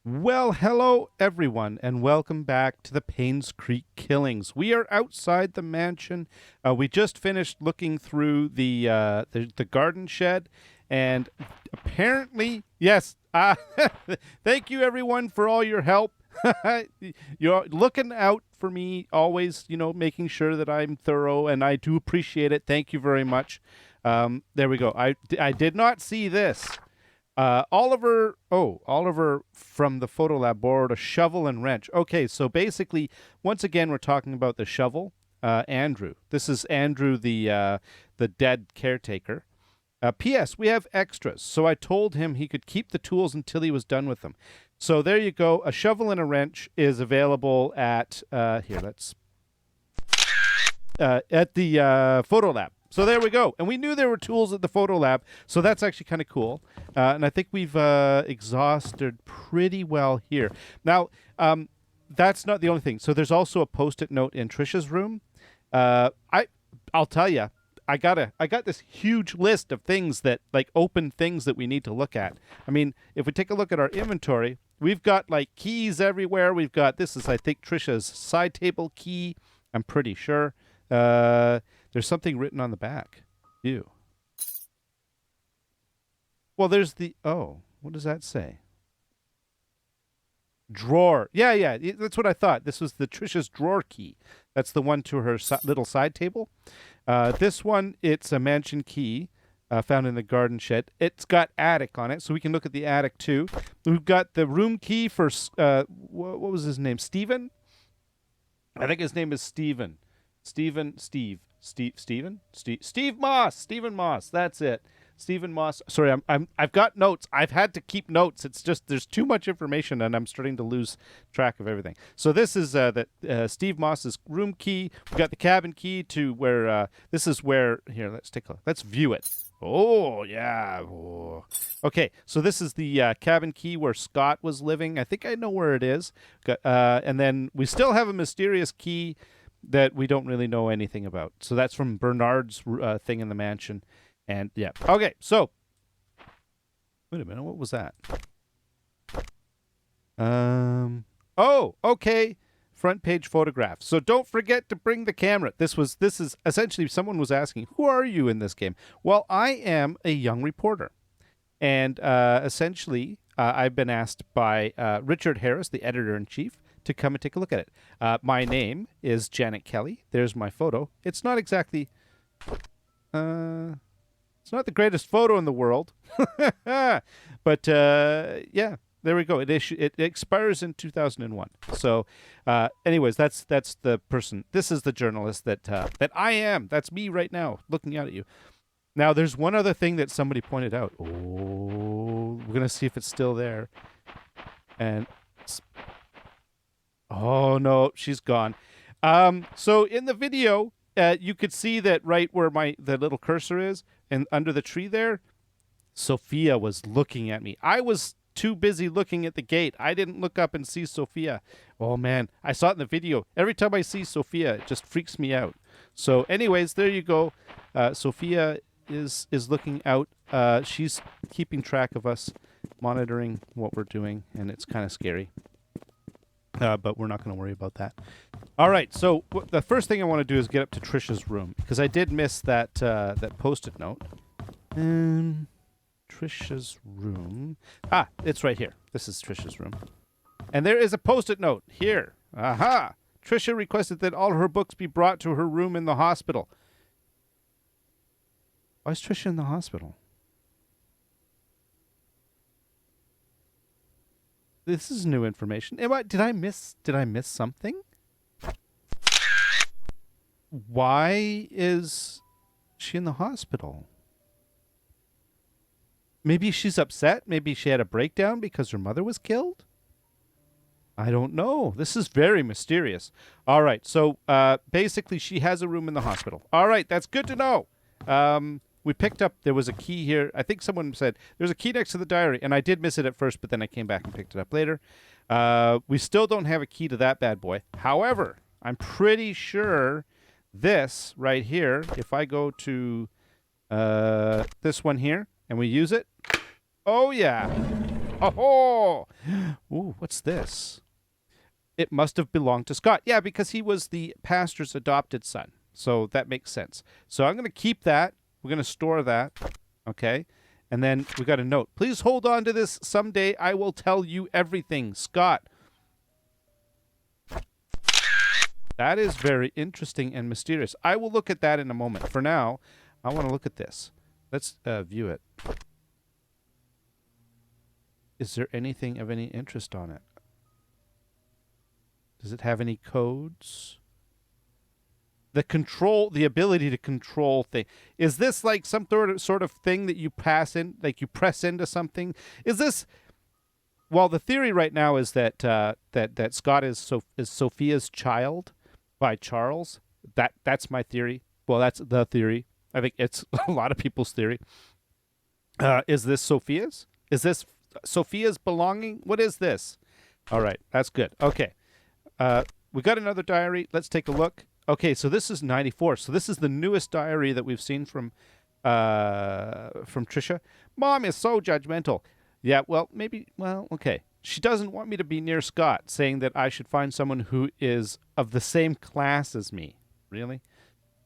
Well, hello everyone, and welcome back to the Painscreek killings. We are outside the mansion. We just finished looking through the garden shed, and apparently, yes. Thank you everyone for all your help. You're looking out for me always, making sure that I'm thorough, and I do appreciate it. Thank you very much. There we go. I did not see this. Oliver from the photo lab borrowed a shovel and wrench. Okay, so basically, once again, we're talking about the shovel. Andrew. This is Andrew, the dead caretaker. P.S. We have extras, so I told him he could keep the tools until he was done with them. So there you go. A shovel and a wrench is available at at the photo lab. So there we go. And we knew there were tools at the photo lab, so that's actually kind of cool. And I think we've exhausted pretty well here. Now, that's not the only thing. So there's also a Post-it note in Trisha's room. I'll tell you, I got this huge list of things that, like, open things that we need to look at. I mean, if we take a look at our inventory, we've got, like, keys everywhere. We've got, this is, I think, Trisha's side table key. I'm pretty sure. There's something written on the back. Ew. Well, there's what does that say? Drawer. Yeah, that's what I thought. This was the Trisha's drawer key. That's the one to her little side table. This one, it's a mansion key found in the garden shed. It's got attic on it, so we can look at the attic too. We've got the room key for, what was his name? Steven? I think his name is Steven. Steve Moss. Stephen Moss. That's it. Stephen Moss. Sorry, I've got notes. I've had to keep notes. It's just there's too much information, and I'm starting to lose track of everything. So this is Steve Moss's room key. We've got the cabin key to where this is where here. Let's view it. Oh yeah. Oh. Okay, so this is the cabin key where Scott was living. I think I know where it is. And then we still have a mysterious key that we don't really know anything about. So that's from Bernard's thing in the mansion. And yeah. Okay, so wait a minute, what was that? Oh, okay. Front page photograph. So don't forget to bring the camera. This is essentially someone was asking, who are you in this game? Well, I am a young reporter. And essentially, I've been asked by Richard Harris, the editor-in-chief, to come and take a look at it. My name is Janet Kelly. There's my photo. It's not exactly... it's not the greatest photo in the world. But, yeah, there we go. It expires in 2001. So, anyways, that's the person. This is the journalist that I am. That's me right now, looking out at you. Now, there's one other thing that somebody pointed out. Oh, we're going to see if it's still there. And... oh, no, she's gone. So in the video, you could see that right where the little cursor is, and under the tree there, Sophia was looking at me. I was too busy looking at the gate. I didn't look up and see Sophia. Oh, man, I saw it in the video. Every time I see Sophia, it just freaks me out. So anyways, there you go. Sophia is looking out. She's keeping track of us, monitoring what we're doing, and it's kind of scary. But we're not going to worry about that. All right, so the first thing I want to do is get up to Trisha's room, because I did miss that Post-it note. Trisha's room. Ah, it's right here. This is Trisha's room. And there is a Post-it note here. Aha! Trisha requested that all her books be brought to her room in the hospital. Why is Trisha in the hospital? This is new information. Did I miss something? Why is she in the hospital? Maybe she's upset. Maybe she had a breakdown because her mother was killed. I don't know. This is very mysterious. All right. So basically, she has a room in the hospital. All right. That's good to know. We picked up, there was a key here. I think someone said, there's a key next to the diary. And I did miss it at first, but then I came back and picked it up later. We still don't have a key to that bad boy. However, I'm pretty sure this right here, if I go to this one here and we use it. Oh, yeah. Oh, ooh, what's this? It must have belonged to Scott. Yeah, because he was the pastor's adopted son. So that makes sense. So I'm going to keep that. We're going to store that. Okay. And then we got a note. Please hold on to this. Someday I will tell you everything. Scott. That is very interesting and mysterious. I will look at that in a moment. For now, I want to look at this. Let's view it. Is there anything of any interest on it? Does it have any codes? The ability to control thing. Is this like some sort of thing that you pass in, like you press into something? Is this? Well, the theory right now is that that Scott is Sophia's child by Charles. That's my theory. Well, that's the theory. I think it's a lot of people's theory. Is this Sophia's? Is this Sophia's belonging? What is this? All right, that's good. Okay. We got another diary. Let's take a look. Okay, so this is 94. So this is the newest diary that we've seen from Trisha. Mom is so judgmental. Yeah, well, maybe, well, okay. She doesn't want me to be near Scott, saying that I should find someone who is of the same class as me. Really?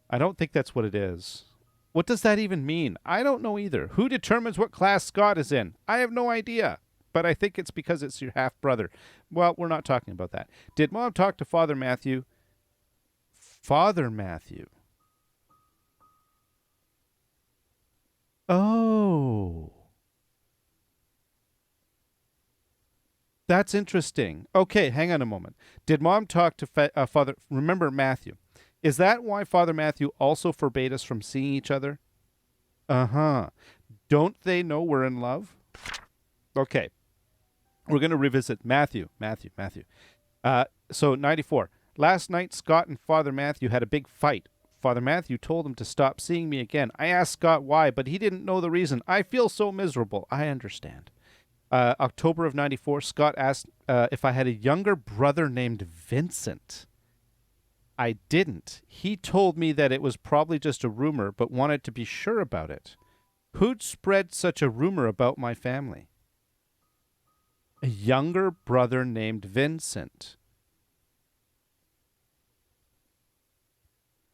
I don't think that's what it is. What does that even mean? I don't know either. Who determines what class Scott is in? I have no idea. But I think it's because it's your half-brother. Well, we're not talking about that. Did Mom talk to Father Matthew? Father Matthew. Oh. That's interesting. Okay, hang on a moment. Did Mom talk to Father... Remember Matthew. Is that why Father Matthew also forbade us from seeing each other? Uh-huh. Don't they know we're in love? Okay. We're going to revisit Matthew. So 94. Last night, Scott and Father Matthew had a big fight. Father Matthew told him to stop seeing me again. I asked Scott why, but he didn't know the reason. I feel so miserable. I understand. October of 94, Scott asked if I had a younger brother named Vincent. I didn't. He told me that it was probably just a rumor, but wanted to be sure about it. Who'd spread such a rumor about my family? A younger brother named Vincent.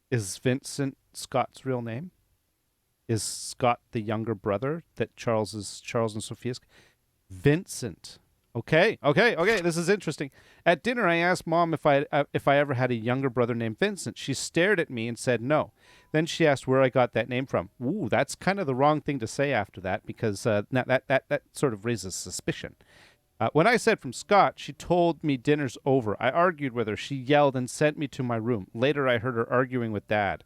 Is Vincent Scott's real name? Is Scott the younger brother that Charles and Sophia's? Vincent. Okay. This is interesting. At dinner, I asked Mom if I ever had a younger brother named Vincent. She stared at me and said no. Then she asked where I got that name from. Ooh, that's kind of the wrong thing to say after that because that sort of raises suspicion. When I said from Scott, she told me dinner's over. I argued with her. She yelled and sent me to my room. Later, I heard her arguing with Dad.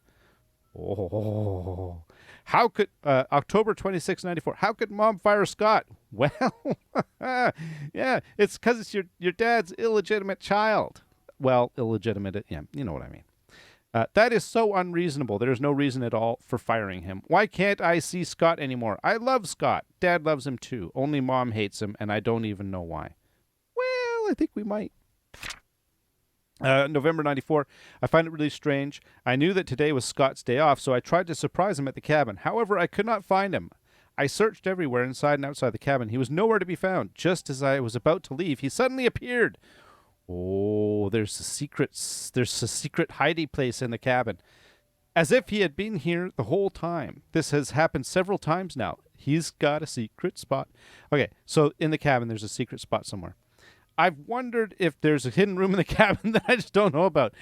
Oh. How could, October 26, 94, how could Mom fire Scott? Well, yeah, it's because it's your dad's illegitimate child. Well, illegitimate, yeah, you know what I mean. That is so unreasonable. There's no reason at all for firing him. Why can't I see Scott anymore? I love Scott. Dad loves him too. Only Mom hates him, and I don't even know why. Well, I think we might. November 94, I find it really strange. I knew that today was Scott's day off, so I tried to surprise him at the cabin. However, I could not find him. I searched everywhere inside and outside the cabin. He was nowhere to be found. Just as I was about to leave, he suddenly appeared. Oh, there's a secret hiding place in the cabin. As if he had been here the whole time. This has happened several times now. He's got a secret spot. Okay, so in the cabin, there's a secret spot somewhere. I've wondered if there's a hidden room in the cabin that I just don't know about.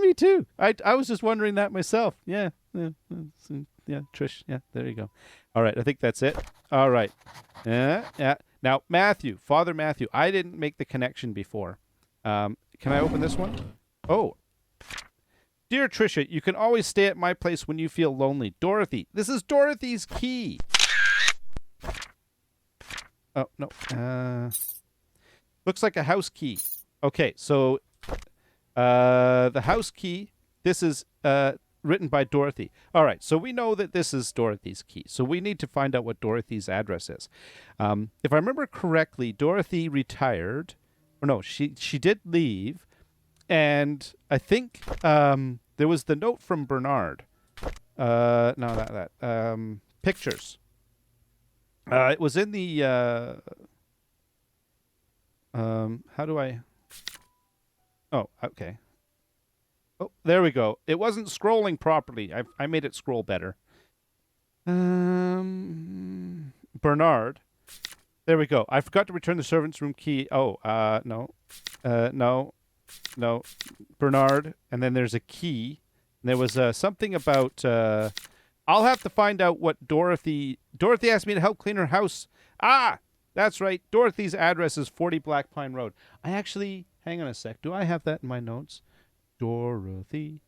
Me too. I was just wondering that myself. Yeah, Trish. Yeah, there you go. All right, I think that's it. All right. Yeah. Now, Father Matthew. I didn't make the connection before. Can I open this one? Oh. Dear Trisha, you can always stay at my place when you feel lonely. Dorothy. This is Dorothy's key. Oh, no. Looks like a house key. Okay, so the house key, this is written by Dorothy. All right, so we know that this is Dorothy's key. So we need to find out what Dorothy's address is. If I remember correctly, Dorothy retired. Or no, she did leave. And I think there was the note from Bernard. Pictures. It was in the... How do I... Oh, okay. Oh, there we go. It wasn't scrolling properly. I made it scroll better. Bernard. There we go. I forgot to return the servant's room key. Oh, no. No. Bernard. And then there's a key. And there was something about... I'll have to find out what Dorothy... Dorothy asked me to help clean her house. Ah! That's right. Dorothy's address is 40 Black Pine Road. I actually... Hang on a sec. Do I have that in my notes? Dorothy.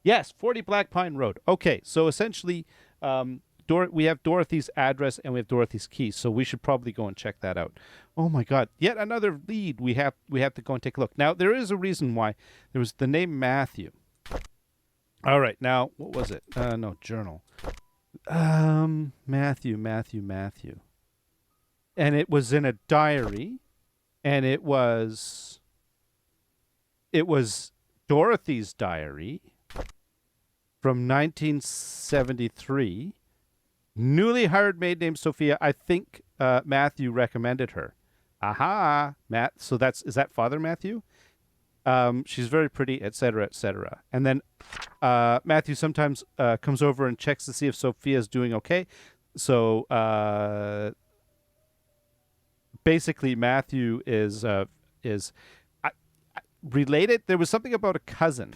Yes, 40 Black Pine Road. Okay, so essentially... we have Dorothy's address and we have Dorothy's key, so we should probably go and check that out. Oh my God! Yet another lead. We have to go and take a look. Now there is a reason why. There was the name Matthew. All right, now what was it? No, journal. Matthew, and it was in a diary, and it was Dorothy's diary from 1973. Newly hired maid named Sophia. I think Matthew recommended her. Aha, Matt. So is that Father Matthew? She's very pretty, etc., etc. And then Matthew sometimes comes over and checks to see if Sophia's doing okay. So basically, Matthew is related. There was something about a cousin.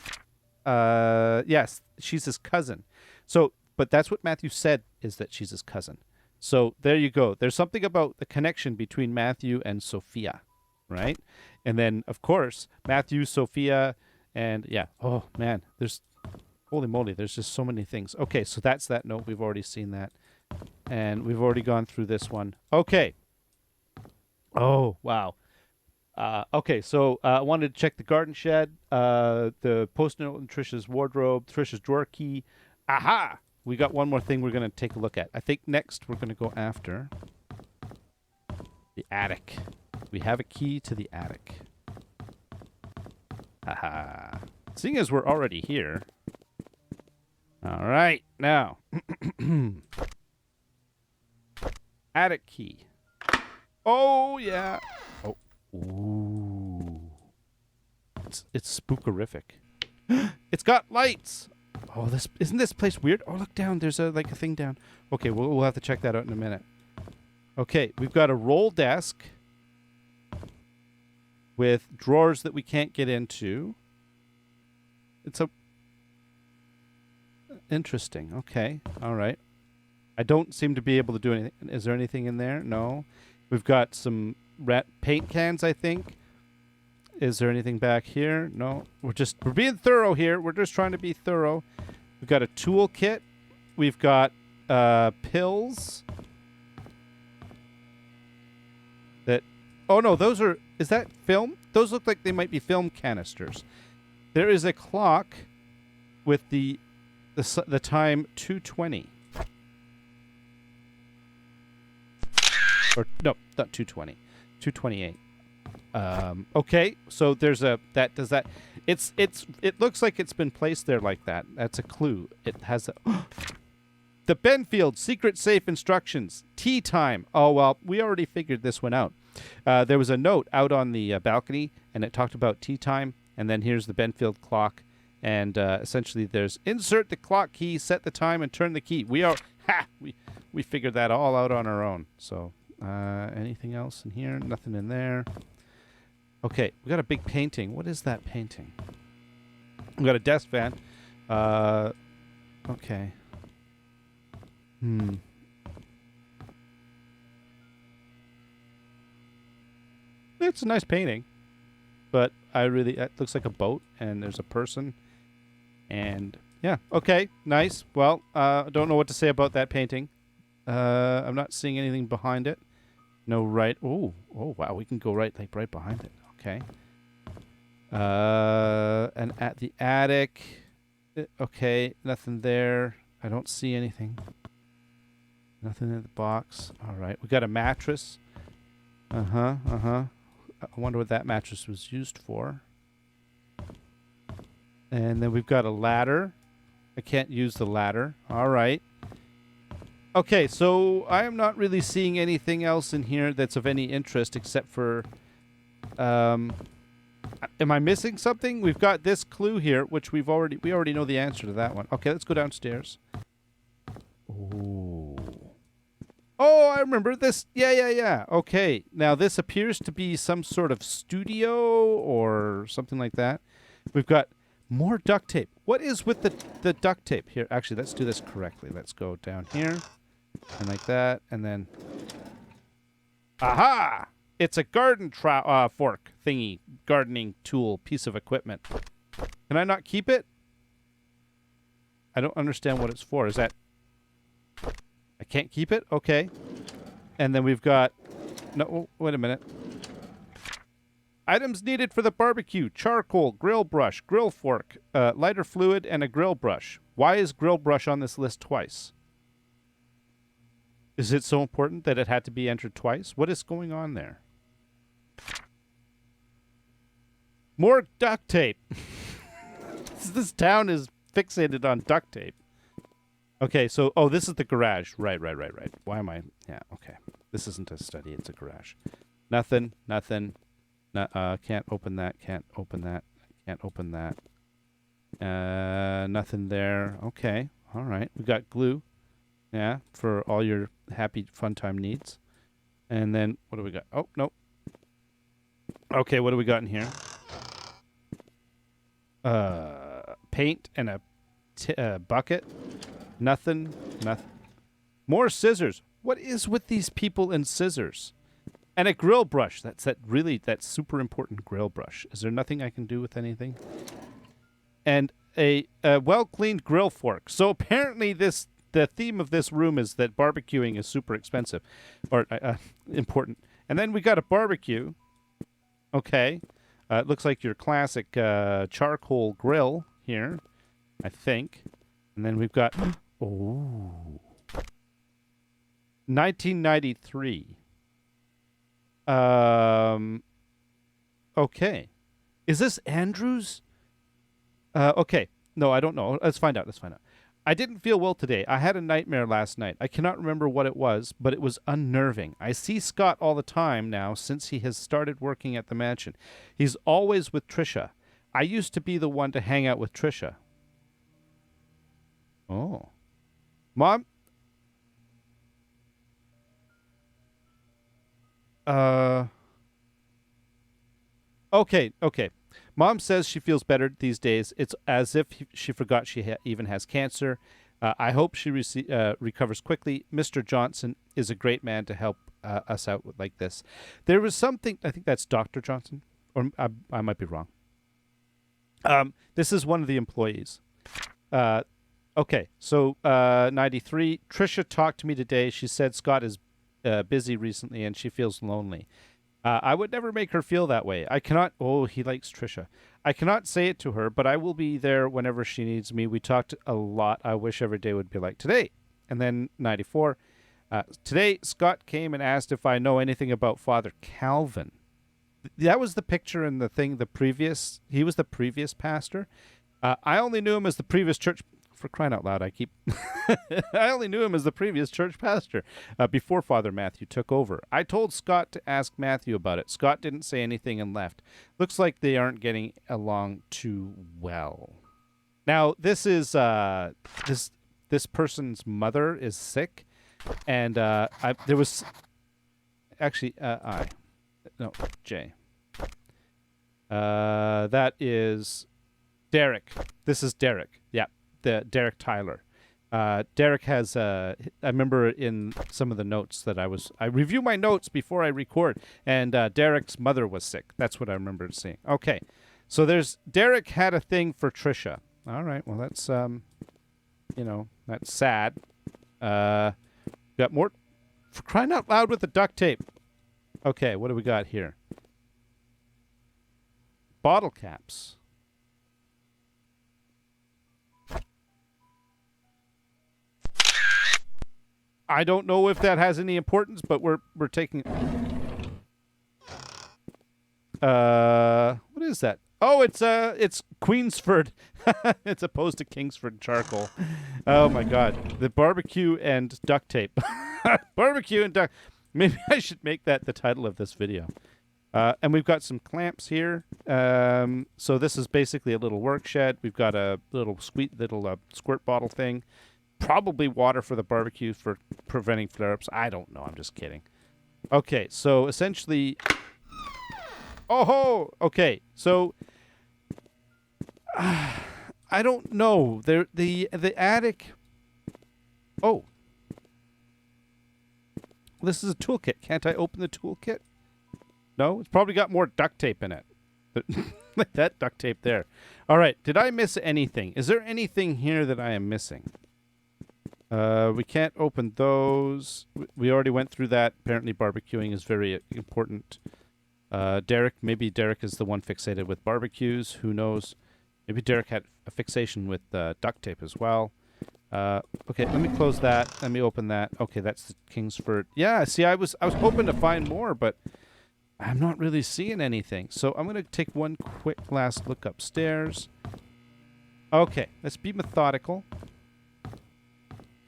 Yes, she's his cousin. So. But that's what Matthew said, is that she's his cousin. So there you go. There's something about the connection between Matthew and Sophia, right? And then, of course, Matthew, Sophia, and yeah. Oh, man. Holy moly, there's just so many things. Okay, so that's that note. We've already seen that. And we've already gone through this one. Okay. Oh, wow. Okay, so I wanted to check the garden shed, the post-it note in Trisha's wardrobe, Trisha's drawer key. Aha! We got one more thing we're going to take a look at. I think next we're going to go after the attic. We have a key to the attic. Haha. Seeing as we're already here. All right, now. Attic key. Oh, yeah. Oh. Ooh. It's spookerific. It's got lights. Oh, isn't this place weird? Oh, look down. There's a thing down. Okay, we'll have to check that out in a minute. Okay, we've got a roll desk with drawers that we can't get into. It's interesting. Okay, all right. I don't seem to be able to do anything. Is there anything in there? No. We've got some paint cans, I think. Is there anything back here? No. We're being thorough here. We're just trying to be thorough. We've got a tool kit. We've got pills. Oh no, is that film? Those look like they might be film canisters. There is a clock with the time 2:20. Or no, not 2:20. 2:28. Okay, so there's it looks like it's been placed there like that. That's a clue. It has the Benfield secret safe instructions. Tea time. Oh, well, we already figured this one out. There was a note out on the balcony, and it talked about tea time, and then here's the Benfield clock, and essentially there's insert the clock key, set the time, and turn the key. We figured that all out on our own. So anything else in here? Nothing in there. Okay, we got a big painting. What is that painting? We got a desk fan. Okay. It's a nice painting, but it looks like a boat, and there's a person, and yeah, okay, nice. Well, I don't know what to say about that painting. I'm not seeing anything behind it. No, right. Oh, wow, we can go right behind it. Okay. And at the attic, okay, nothing there. I don't see anything. Nothing in the box. All right, we got a mattress. I wonder what that mattress was used for. And then we've got a ladder. I can't use the ladder. All right. Okay, so I am not really seeing anything else in here that's of any interest except for... am I missing something? We've got this clue here, which we already know the answer to that one. Okay, let's go downstairs. Ooh. Oh, I remember this. Yeah. Okay, now this appears to be some sort of studio or something like that. We've got more duct tape. What is with the duct tape here? Actually, let's do this correctly. Let's go down here. And like that, and then... Aha! It's a garden fork thingy. Gardening tool, piece of equipment. Can I not keep it? I don't understand what it's for. Is that... I can't keep it? Okay. And then we've got... No, wait a minute. Items needed for the barbecue. Charcoal, grill brush, grill fork, lighter fluid, and a grill brush. Why is grill brush on this list twice? Is it so important that it had to be entered twice? What is going on there? More duct tape. This town is fixated on duct tape. Okay, so... Oh, this is the garage. Right. Why am I... Yeah, okay. This isn't a study. It's a garage. Nothing. Can't open that. Can't open that. Can't open that. Nothing there. Okay. All right. We got glue. Yeah, for all your happy fun time needs. And then, what do we got? Oh, nope. Okay, what do we got in here? Paint and a bucket. Nothing. More scissors. What is with these people and scissors? And a grill brush. That's that super important grill brush. Is there nothing I can do with anything? And a well-cleaned grill fork. So apparently the theme of this room is that barbecuing is super expensive or important. And then we got a barbecue. Okay. It looks like your classic charcoal grill here, I think. And then we've got... Oh. 1993. Okay. Is this Andrews? Okay. No, I don't know. Let's find out. I didn't feel well today. I had a nightmare last night. I cannot remember what it was, but it was unnerving. I see Scott all the time now since he has started working at the mansion. He's always with Trisha. I used to be the one to hang out with Trisha. Oh. Mom? Okay. Mom says she feels better these days. It's as if she forgot she even has cancer. I hope she recovers quickly. Mr. Johnson is a great man to help us out like this. There was something, I think that's Dr. Johnson, or I might be wrong. This is one of the employees. Okay, so 93. Trisha talked to me today. She said Scott is busy recently and she feels lonely. I would never make her feel that way. I cannot... Oh, he likes Trisha. I cannot say it to her, but I will be there whenever she needs me. We talked a lot. I wish every day would be like today. And then 94. Today, Scott came and asked if I know anything about Father Calvin. That was the picture in the thing, he was the previous pastor. I only knew him as the previous church... For crying out loud, I only knew him as the previous church pastor before Father Matthew took over. I told Scott to ask Matthew about it. Scott didn't say anything and left. Looks like they aren't getting along too well. Now, this is this person's mother is sick, and there was actually Jay. That is Derek. This is Derek. Yeah. Derek Tyler. Derek has, I remember in some of the notes that I review my notes before I record, and Derek's mother was sick. That's what I remember seeing. Okay, so Derek had a thing for Trisha. All right, well, that's, that's sad. Got more, for crying out loud with the duct tape. Okay, what do we got here? Bottle caps. I don't know if that has any importance, but we're taking... what is that? Oh, it's Queensford. It's opposed to Kingsford charcoal. Oh my God, the barbecue and duct tape. Barbecue and duct. Maybe I should make that the title of this video. And we've got some clamps here. So this is basically a little work shed. We've got a little squirt bottle thing. Probably water for the barbecue for preventing flare-ups. I don't know. I'm just kidding. Okay, so essentially... Oh, okay. So I don't know. The attic. Oh, this is a toolkit. Can't I open the toolkit? No, it's probably got more duct tape in it. Like that duct tape there. All right. Did I miss anything? Is there anything here that I am missing? We can't open those. We already went through that. Apparently, barbecuing is very important. Maybe Derek is the one fixated with barbecues. Who knows? Maybe Derek had a fixation with duct tape as well. Okay, let me close that. Let me open that. Okay, that's the Kingsford. Yeah, see, I was hoping to find more, but I'm not really seeing anything. So I'm gonna take one quick last look upstairs. Okay, let's be methodical.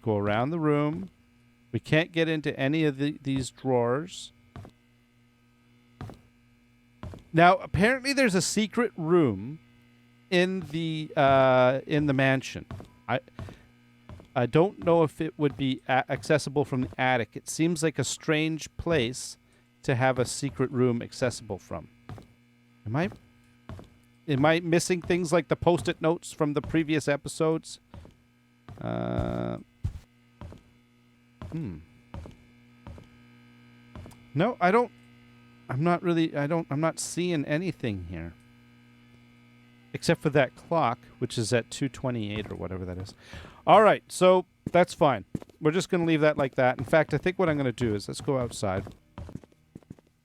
Go around the room. We can't get into any of these drawers. Now, apparently, there's a secret room in the mansion. I don't know if it would be accessible from the attic. It seems like a strange place to have a secret room accessible from. Am I missing things like the post-it notes from the previous episodes? No, I don't. I'm not seeing anything here. Except for that clock, which is at 2:28 or whatever that is. All right, so that's fine. We're just going to leave that like that. In fact, I think what I'm going to do is let's go outside.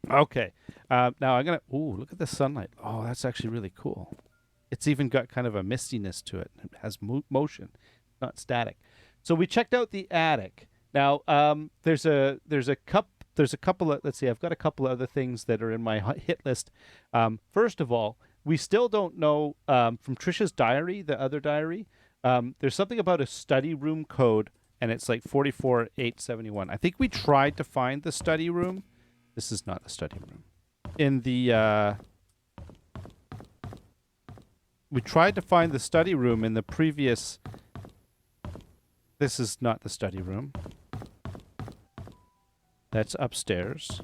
Okay. Now I'm going to... Ooh, look at the sunlight. Oh, that's actually really cool. It's even got kind of a mistiness to it. It has motion, not static. So we checked out the attic. Now, there's a couple of, let's see, I've got a couple of other things that are in my hit list. First of all, we still don't know, from Trisha's diary, the other diary, there's something about a study room code, and it's like 44871. I think we tried to find the study room. This is not the study room. We tried to find the study room in the previous... This is not the study room. That's upstairs.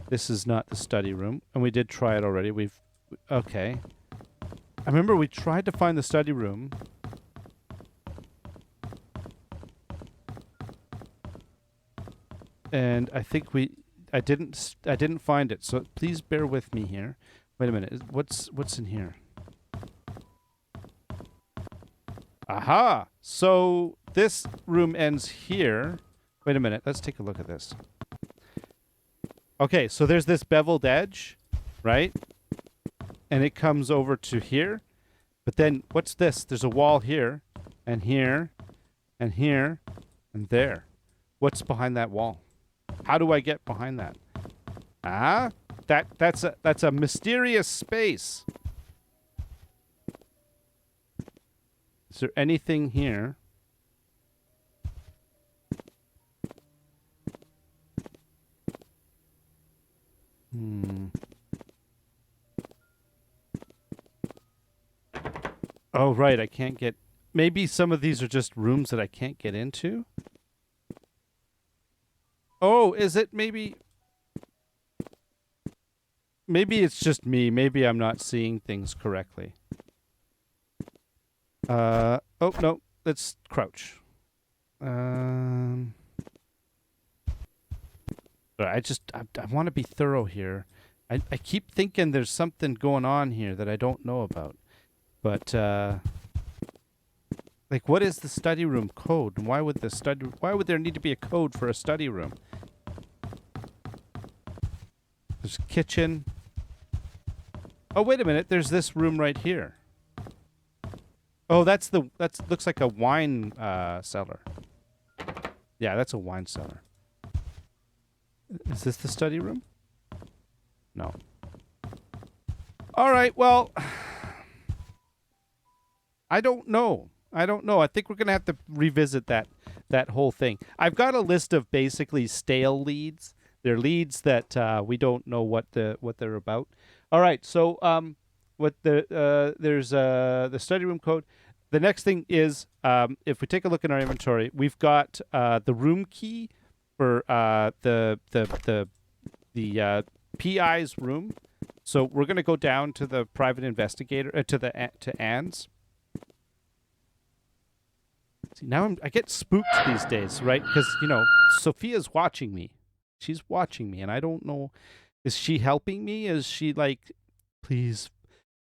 This is not the study room. And we did try it already. Okay. I remember we tried to find the study room. And I think I didn't find it. So please bear with me here. Wait a minute. What's in here? Aha! So this room ends here. Wait a minute. Let's take a look at this. Okay, so there's this beveled edge, right? And it comes over to here. But then, what's this? There's a wall here, and here, and here, and there. What's behind that wall? How do I get behind that? Ah? That's a mysterious space. Is there anything here? Oh, right, I can't get... Maybe some of these are just rooms that I can't get into? Oh, is it maybe... Maybe it's just me. Maybe I'm not seeing things correctly. Oh, no. Let's crouch. I want to be thorough here. I keep thinking there's something going on here that I don't know about. But, like, what is the study room code? And why would there need to be a code for a study room? There's a kitchen. Oh, wait a minute. There's this room right here. Oh, that looks like a wine cellar. Yeah, that's a wine cellar. Is this the study room? No. All right, well, I don't know. I don't know. I think we're gonna have to revisit that whole thing. I've got a list of basically stale leads. They're leads that we don't know what they're about. All right, so what there's the study room code. The next thing is if we take a look in our inventory, we've got the room key for the PI's room. So we're gonna go down to the private investigator to Anne's. See, now I get spooked these days, right? Because, you know, Sophia's watching me. She's watching me, and I don't know. Is she helping me? Is she like, please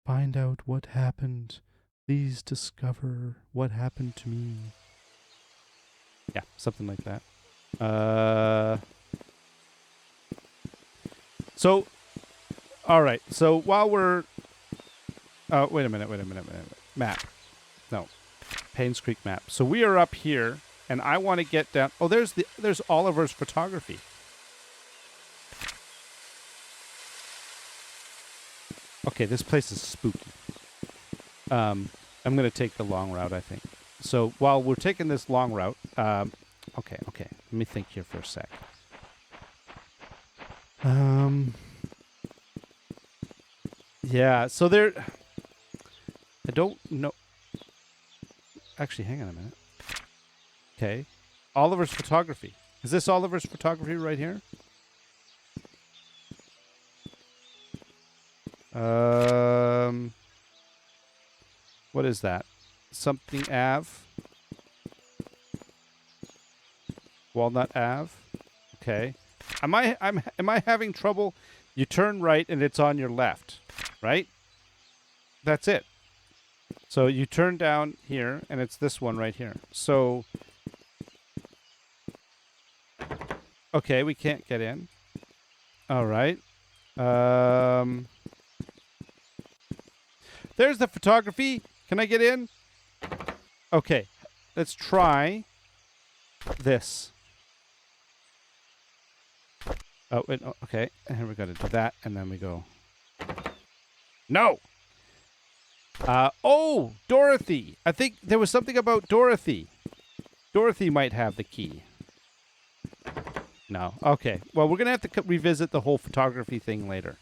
find out what happened? Please discover what happened to me. Yeah, something like that. So, all right. So while we're... wait a minute. Map. No. Painscreek map. So we are up here, and I want to get down. Oh, there's Oliver's photography. Okay, this place is spooky. I'm gonna take the long route, I think. So while we're taking this long route, okay. Let me think here for a sec. Yeah. So there. I don't know. Actually, hang on a minute. Okay. Oliver's photography. Is this Oliver's photography right here? What is that? Something Ave? Walnut Ave? Okay. Am I having trouble? You turn right and it's on your left, right? That's it. So you turn down here, and it's this one right here. So, okay, we can't get in. All right. There's the photography. Can I get in? Okay, let's try this. Oh, wait, okay. And here we got to do that, and then we go. No! Oh, Dorothy. I think there was something about Dorothy. Dorothy might have the key. No. Okay. Well, we're going to have to revisit the whole photography thing later.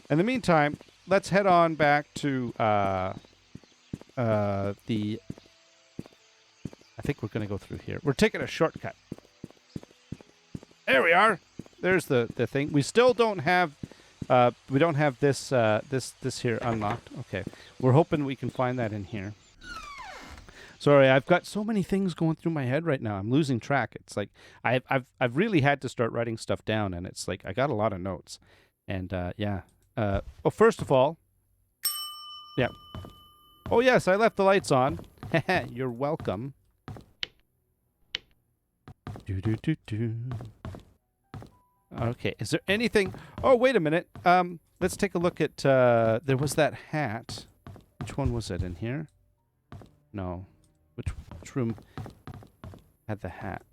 In the meantime, let's head on back to I think we're going to go through here. We're taking a shortcut. There we are. There's the thing. We still don't have we don't have this this here unlocked. Okay. We're hoping we can find that in here. Sorry, I've got so many things going through my head right now. I'm losing track. It's like I've really had to start writing stuff down, and it's like I got a lot of notes. And yeah. Well, first of all, yeah. Oh yes, I left the lights on. You're welcome. Okay, is there anything? Oh, wait a minute. Let's take a look at. There was that hat. Which one was it in here? No. Which room had the hat?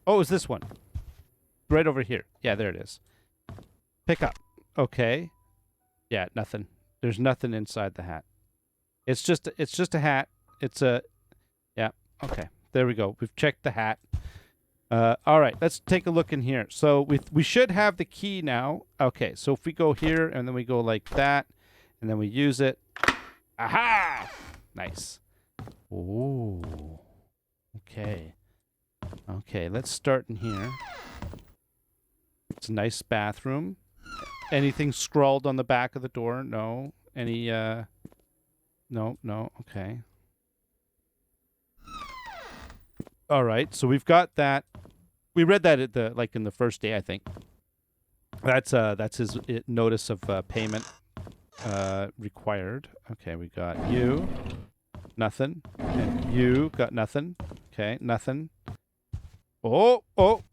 Oh, it's this one. Right over here. Yeah, there it is. Pick up. Okay. Yeah, nothing. There's nothing inside the hat. It's just a hat. It's a... Yeah, okay. There we go. We've checked the hat. All right, let's take a look in here. So we should have the key now. Okay, so if we go here and then we go like that, and then we use it. Aha! Nice. Oh. Okay. Okay, let's start in here. It's a nice bathroom. Anything scrawled on the back of the door? No. Any, No, okay. All right, so we've got that. We read that at in the first day, I think. That's his notice of payment required. Okay, we got you, nothing, and you got nothing. Okay, nothing. Oh,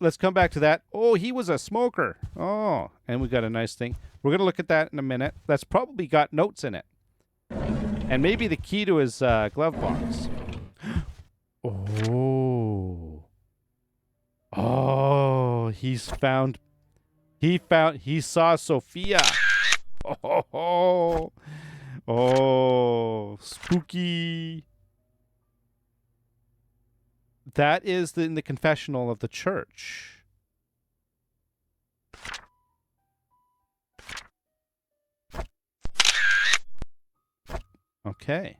let's come back to that. Oh, he was a smoker. Oh, and we got a nice thing. We're gonna look at that in a minute. That's probably got notes in it, and maybe the key to his glove box. Oh. he saw Sophia. Oh, spooky. That is in the confessional of the church. Okay.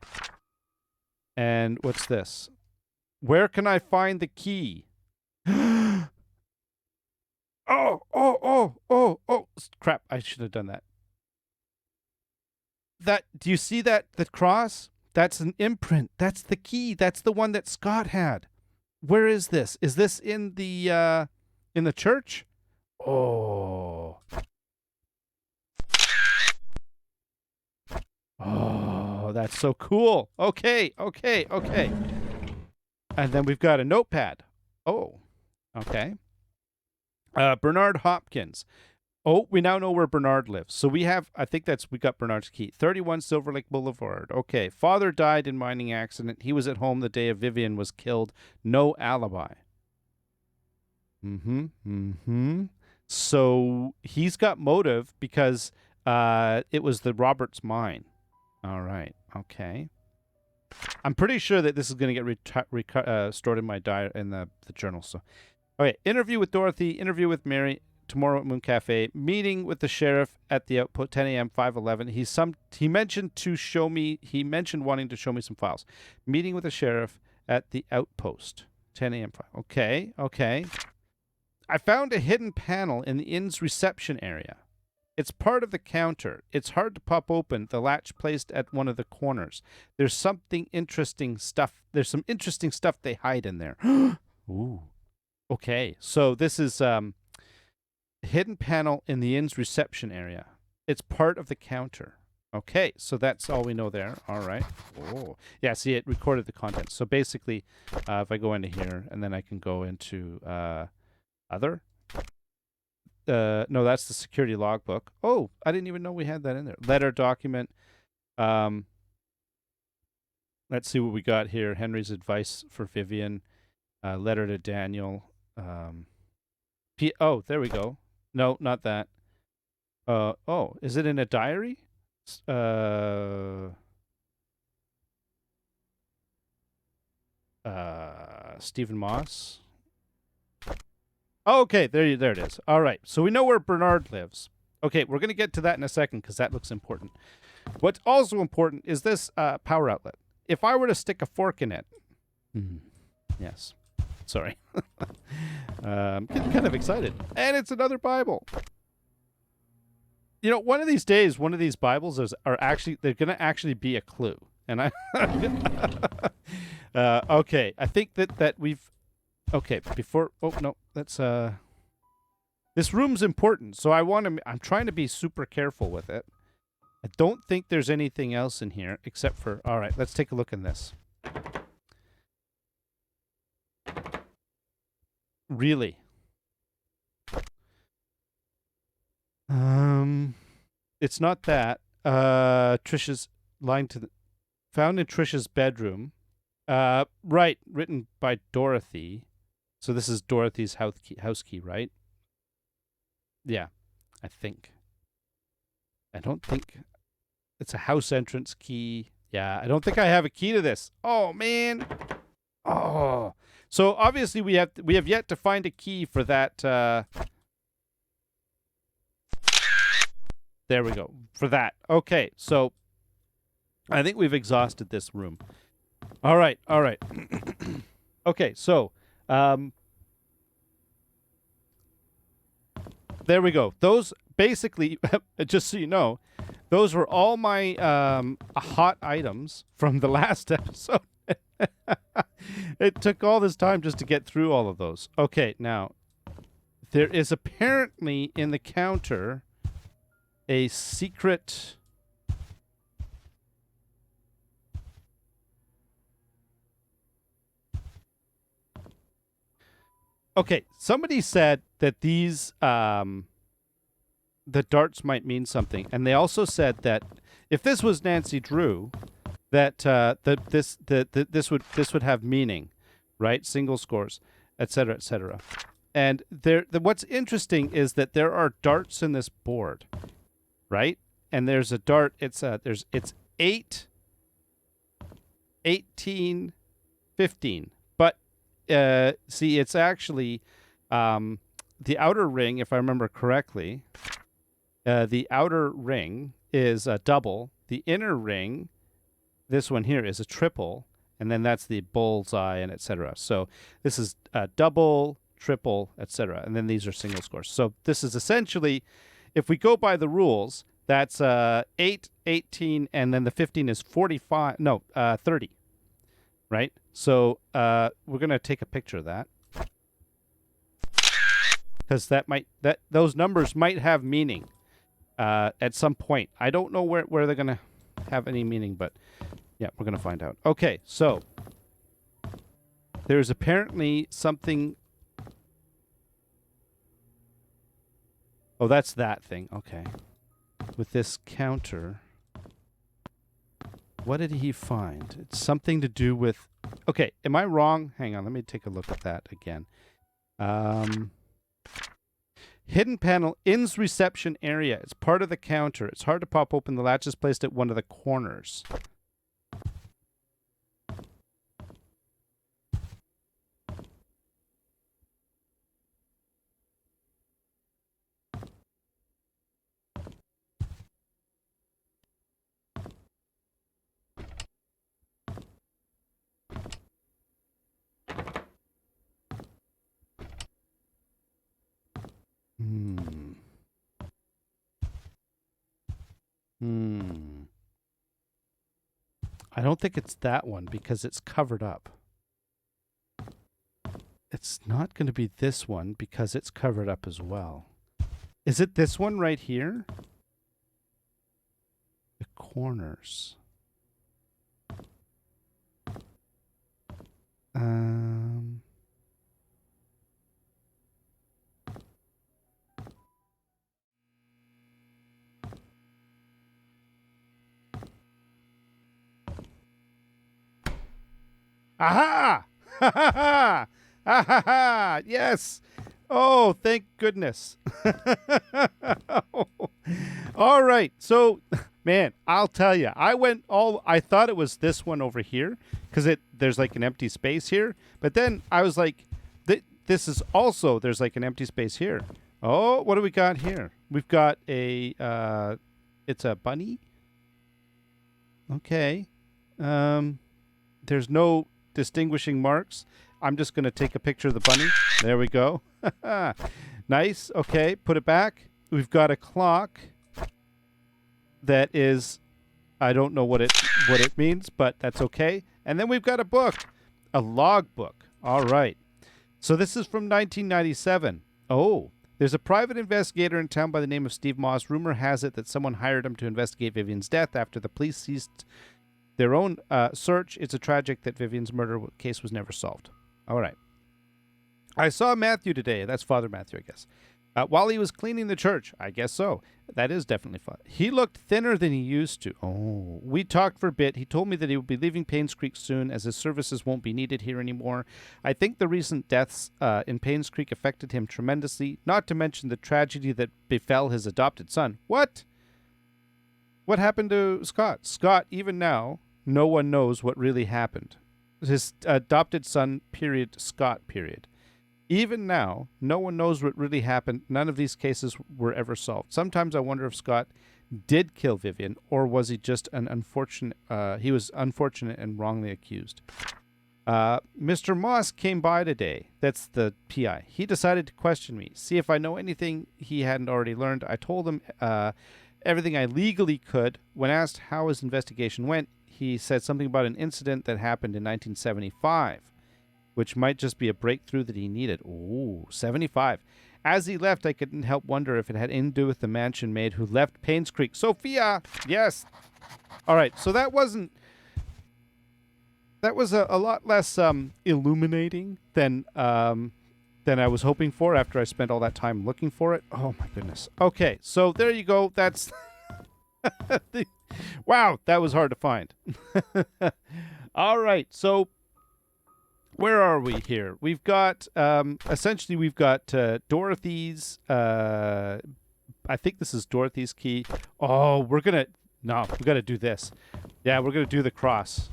And what's this? Where can I find the key? Oh, crap, I should have done that. Do you see that, the cross? That's an imprint. That's the key. That's the one that Scott had. Where is this? Is this in the church? Oh. Oh, that's so cool. Okay. And then we've got a notepad. Oh, okay. Bernard Hopkins. Oh, we now know where Bernard lives. So we got Bernard's key. 31 Silver Lake Boulevard. Okay. Father died in mining accident. He was at home the day of Vivian was killed. No alibi. So he's got motive because it was the Roberts mine. All right. Okay. I'm pretty sure that this is going to get stored in my diary in the journal. So, okay. Interview with Dorothy. Interview with Mary tomorrow at Moon Cafe. Meeting with the sheriff at the outpost. 10 a.m. 511. He mentioned wanting to show me some files. Meeting with the sheriff at the outpost. 10 a.m. Okay. I found a hidden panel in the inn's reception area. It's part of the counter. It's hard to pop open. The latch placed at one of the corners. There's some interesting stuff they hide in there. Ooh. Okay. So this is hidden panel in the inn's reception area. It's part of the counter. Okay. So that's all we know there. All right. Oh. Yeah, see, it recorded the contents. So basically, if I go into here and then I can go into other. No, that's the security logbook. Oh, I didn't even know we had that in there. Letter document. Let's see what we got here. Henry's advice for Vivian. Letter to Daniel. Oh, there we go. No, not that. Oh, is it in a diary? Stephen Moss. Okay, there it is. All right, so we know where Bernard lives. Okay, we're going to get to that in a second because that looks important. What's also important is this power outlet. If I were to stick a fork in it... Yes. Sorry. I'm getting kind of excited. And it's another Bible. You know, one of these days, one of these Bibles they're going to actually be a clue. And I... okay, I think that we've... Okay, before... Oh, no, that's... This room's important, so I'm trying to be super careful with it. I don't think there's anything else in here except for... All right, let's take a look in this. Really? It's not that. Trisha's line to the... Found in Trisha's bedroom. Right, written by Dorothy. So this is Dorothy's house key, right? Yeah, I think. I don't think it's a house entrance key. Yeah, I don't think I have a key to this. Oh man. Oh. So obviously we have yet to find a key for that there we go. For that. Okay, so I think we've exhausted this room. All right. Okay, so there we go. Those basically, just so you know, those were all my hot items from the last episode. It took all this time just to get through all of those. Okay, now, there is apparently in the counter a secret... Okay, somebody said that these, the darts might mean something, and they also said that if this was Nancy Drew, that this would have meaning, right? Single scores, etc., etc. And what's interesting is that there are darts in this board, right? And there's a dart. It's 8, 18, 15. But see, it's actually the outer ring, if I remember correctly. The outer ring is a double. The inner ring, this one here, is a triple. And then that's the bullseye and etc. So this is double, triple, etc. And then these are single scores. So this is essentially, if we go by the rules, that's 8, 18, and then the 15 is 45. No, 30. Right? So we're going to take a picture of that. Because those numbers might have meaning at some point. I don't know where they're going to have any meaning, but yeah, we're going to find out. Okay, so there's apparently something. Oh, that's that thing. Okay. With this counter, what did he find? It's something to do with... Okay, am I wrong? Hang on, let me take a look at that again. Hidden panel, INS reception area. It's part of the counter. It's hard to pop open. The latch is placed at one of the corners. I don't think it's that one because it's covered up. It's not going to be this one because it's covered up as well. Is it this one right here? The corners. Aha! Ha ha ha! Ha ha ha! Yes! Oh, thank goodness. All right. So, man, I'll tell you, I thought it was this one over here because there's like an empty space here. But then I was like, this is also, there's like an empty space here. Oh, what do we got here? We've got it's a bunny. Okay. There's no distinguishing marks. I'm just going to take a picture of the bunny. There we go. Nice. Okay, put it back. We've got a clock that is, I don't know what it means, but that's okay. And then we've got a book, a log book. All right. So this is from 1997. Oh, there's a private investigator in town by the name of Steve Moss. Rumor has it that someone hired him to investigate Vivian's death after the police ceased their own search. It's a tragic that Vivian's murder case was never solved. All right. I saw Matthew today. That's Father Matthew, I guess. While he was cleaning the church. I guess so. That is definitely fun. He looked thinner than he used to. Oh. We talked for a bit. He told me that he would be leaving Painscreek soon as his services won't be needed here anymore. I think the recent deaths in Painscreek affected him tremendously, not to mention the tragedy that befell his adopted son. What? What happened to Scott? Scott, even now, no one knows what really happened. His adopted son, period, Scott, period. Even now, no one knows what really happened. None of these cases were ever solved. Sometimes I wonder if Scott did kill Vivian, or was he just an unfortunate, he was unfortunate and wrongly accused. Mr. Moss came by today. That's the PI. He decided to question me, see if I know anything he hadn't already learned. I told him everything I legally could. When asked how his investigation went, he said something about an incident that happened in 1975, which might just be a breakthrough that he needed. Ooh, 75. As he left, I couldn't help wonder if it had anything to do with the mansion maid who left Painscreek. Sophia! Yes! All right, so that was a lot less illuminating than I was hoping for after I spent all that time looking for it. Oh, my goodness. Okay, so there you go. That's... Wow, that was hard to find. All right, so Where are we here? We've got essentially we've got Dorothy's. I think this is Dorothy's key. Oh, we got to do this. Yeah, we're gonna do the cross.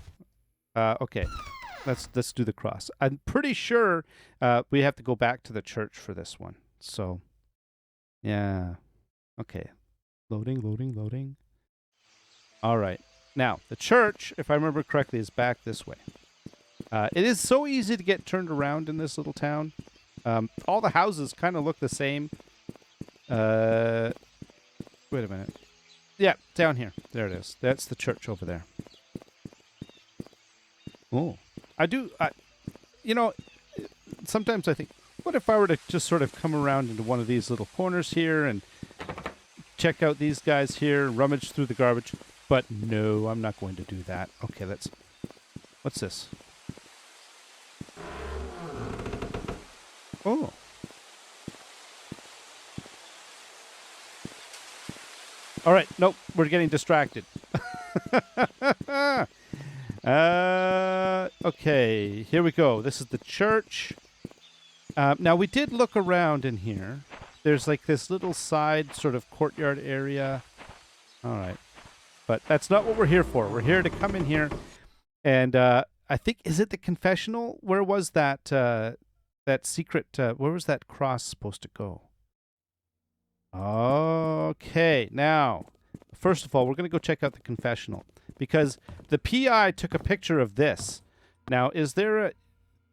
Okay, let's do the cross. I'm pretty sure we have to go back to the church for this one. So, yeah. Okay, loading. All right. Now the church, if I remember correctly, is back this way. It is so easy to get turned around in this little town. All the houses kind of look the same. Wait a minute. Yeah, down here. There it is. That's the church over there. Oh, sometimes I think, what if I were to just sort of come around into one of these little corners here and check out these guys here, rummage through the garbage? But no, I'm not going to do that. Okay, what's this? Oh. All right. Nope. We're getting distracted. Okay. Here we go. This is the church. Now, we did look around in here. There's like this little side sort of courtyard area. All right. But that's not what we're here for. We're here to come in here. And I think, is it the confessional? Where was that secret, where was that cross supposed to go? Okay, now, first of all, we're going to go check out the confessional because the PI took a picture of this. Now, is there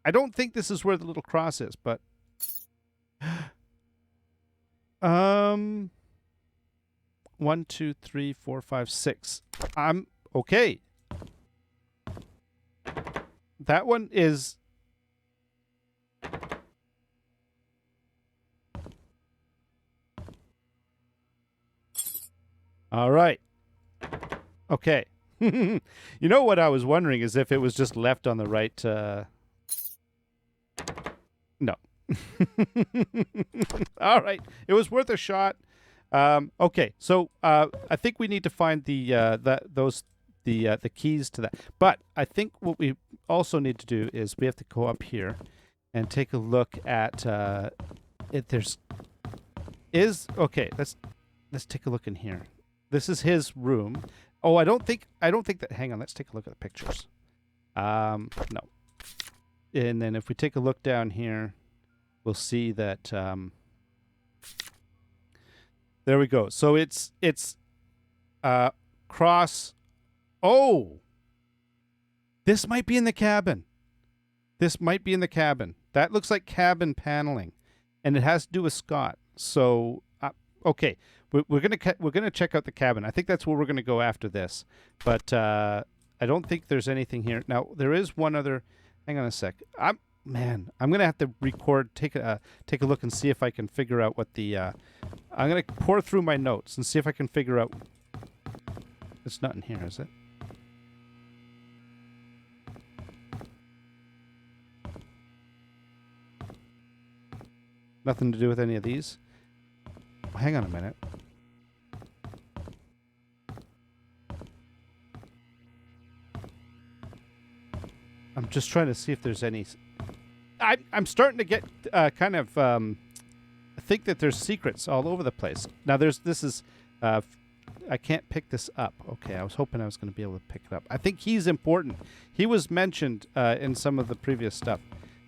I don't think this is where the little cross is, but 1, 2, 3, 4, 5, 6. Okay. That one is all right. Okay. You know what I was wondering is if it was just left on the right. No. All right. It was worth a shot. Okay. So I think we need to find the keys to that. But I think what we also need to do is we have to go up here and take a look at it. Okay. Let's take a look in here. This is his room. Oh, I don't think that. Hang on, let's take a look at the pictures. No. And then if we take a look down here, we'll see that. There we go. So it's cross. Oh, this might be in the cabin. That looks like cabin paneling, and it has to do with Scott. So okay. We're gonna check out the cabin. I think that's where we're gonna go after this. But I don't think there's anything here. Now there is one other. Hang on a sec. I'm gonna have to record. Take a look and see if I can figure out what the. I'm gonna pour through my notes and see if I can figure out. It's not in here, is it? Nothing to do with any of these. Hang on a minute. I'm just trying to see if there's any. I'm starting to get kind of think that there's secrets all over the place. Now this is I can't pick this up. Okay, I was hoping I was going to be able to pick it up. I think he's important. He was mentioned in some of the previous stuff.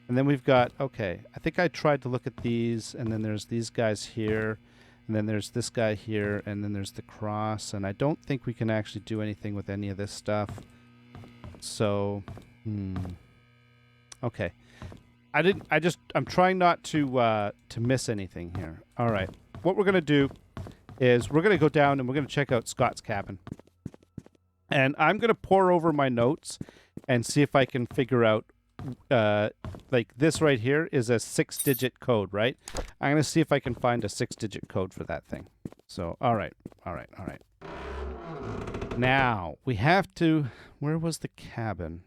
And then we've got, okay, I think I tried to look at these, and then there's these guys here, and then there's this guy here, and then there's the cross, and I don't think we can actually do anything with any of this stuff. So, okay. I'm trying not to miss anything here. All right. What we're going to do is we're going to go down and we're going to check out Scott's cabin. And I'm going to pour over my notes and see if I can figure out, like this right here is a 6-digit code, right? I'm going to see if I can find a 6-digit code for that thing. So, all right. Now, we have to, where was the cabin?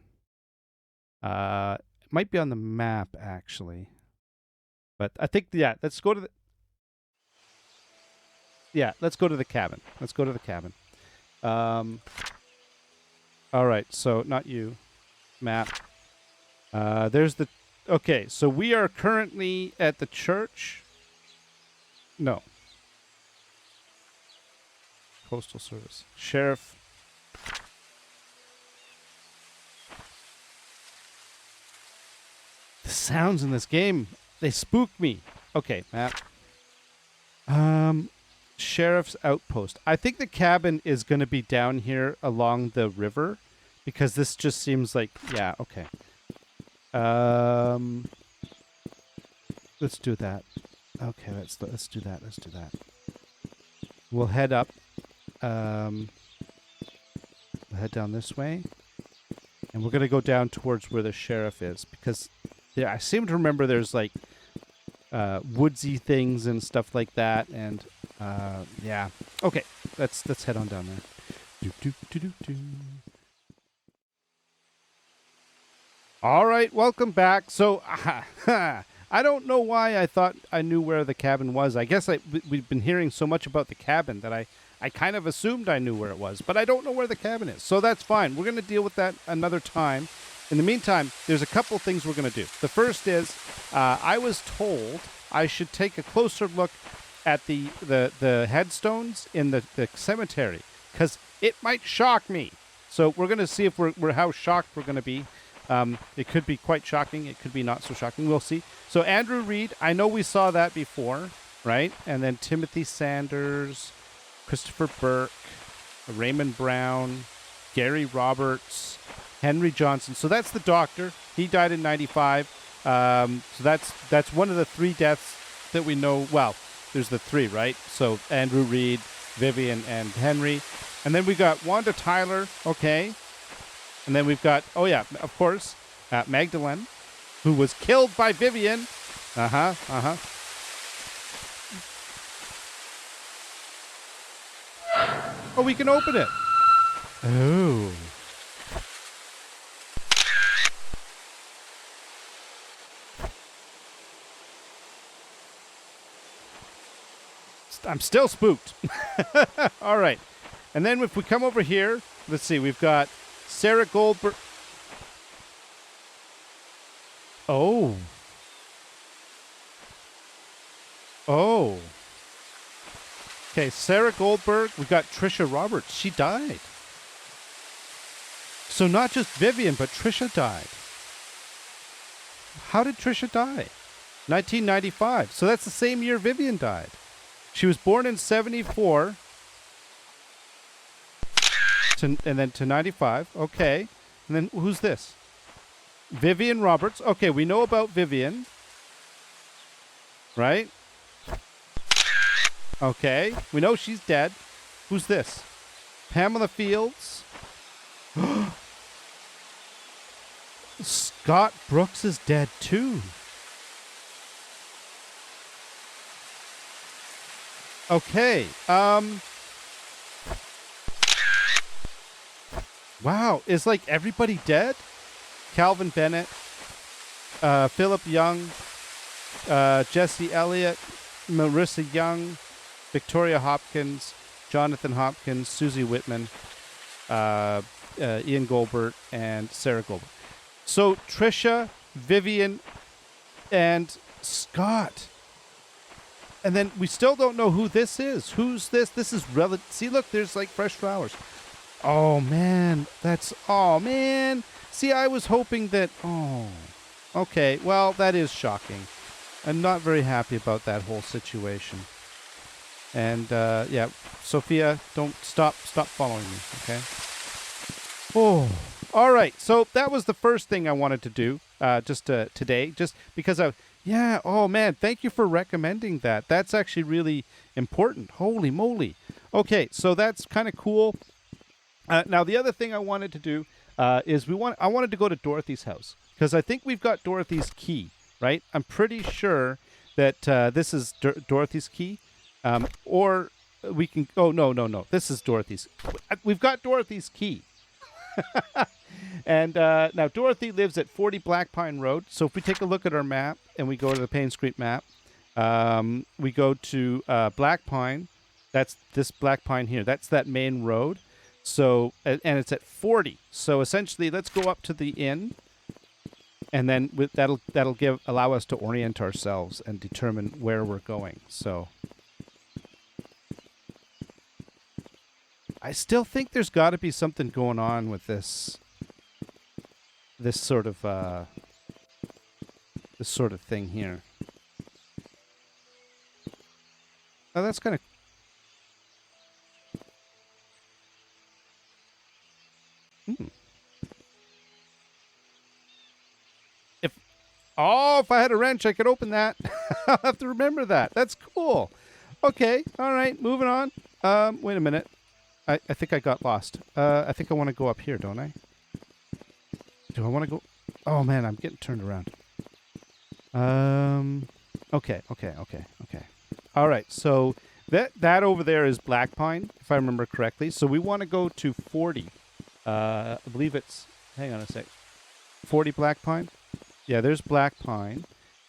It might be on the map, actually. But I think, yeah, let's go to the cabin. All right, so not you. Map. There's the... Okay, so we are currently at the church. No. Postal Service. Sheriff. The sounds in this game, they spook me. Okay, map. Sheriff's outpost. I think the cabin is going to be down here along the river because this just seems like... Yeah, okay. Let's do that. Okay, let's do that. Let's do that. We'll head up. We'll head down this way. And we're going to go down towards where the sheriff is because I seem to remember there's like woodsy things and stuff like that. And yeah. Okay, let's head on down there. All right, welcome back. So I don't know why I thought I knew where the cabin was. I guess we've been hearing so much about the cabin that I kind of assumed I knew where it was, but I don't know where the cabin is. So that's fine. We're going to deal with that another time. In the meantime, there's a couple things we're going to do. The first is I was told I should take a closer look at the headstones in the cemetery because it might shock me. So we're going to see if we're how shocked we're going to be. It could be quite shocking. It could be not so shocking. We'll see. So Andrew Reed, I know we saw that before, right? And then Timothy Sanders, Christopher Burke, Raymond Brown, Gary Roberts, Henry Johnson. So that's the doctor. He died in 95. So that's one of the 3 deaths that we know. Well, there's the 3, right? So Andrew Reed, Vivian, and Henry. And then we got Wanda Tyler. Okay. And then we've got, oh yeah, of course, Magdalene, who was killed by Vivian. Oh, we can open it. Oh. I'm still spooked. All right. And then if we come over here, let's see, we've got Sarah Goldberg. Oh. Oh. Okay, Sarah Goldberg. We got Trisha Roberts. She died. So not just Vivian, but Trisha died. How did Trisha die? 1995. So that's the same year Vivian died. She was born in 74. And then to 95. Okay. And then who's this? Vivian Roberts. Okay, we know about Vivian. Right? Okay. We know she's dead. Who's this? Pamela Fields. Scott Brooks is dead too. Okay. Wow, is like everybody dead? Calvin Bennett, Philip Young, Jesse Elliott, Marissa Young, Victoria Hopkins, Jonathan Hopkins, Susie Whitman, Ian Goldberg, and Sarah Goldberg. So Trisha, Vivian, and Scott. And then we still don't know who this is. Who's this? This is relative. See, look, there's like fresh flowers. Oh, man. Oh, man. See, I was hoping that... Oh. Okay, well, that is shocking. I'm not very happy about that whole situation. And, yeah, Sophia, don't stop following me, okay? Oh, all right. So that was the first thing I wanted to do today, just because yeah, oh, man, thank you for recommending that. That's actually really important. Holy moly. Okay, so that's kind of cool. Now, the other thing I wanted to do is I wanted to go to Dorothy's house because I think we've got Dorothy's key, right? I'm pretty sure that this is Dorothy's key, or we can. Oh no! This is Dorothy's. We've got Dorothy's key, and now Dorothy lives at 40 Black Pine Road. So if we take a look at our map and we go to the Painscreek map, we go to Black Pine. That's this Black Pine here. That's that main road. So, and it's at 40. So essentially, let's go up to the inn. and then that'll allow us to orient ourselves and determine where we're going. So I still think there's got to be something going on with this sort of thing here. Oh, that's kind of. If I had a wrench, I could open that. I'll have to remember that. That's cool. Okay. All right. Moving on. Wait a minute. I think I got lost. I think I want to go up here, don't I? Do I want to go? Oh, man. I'm getting turned around. Okay. All right. So that over there is black pine, if I remember correctly. So we want to go to 40. I believe it's... Hang on a sec. 40 black pine? Yeah, there's black pine.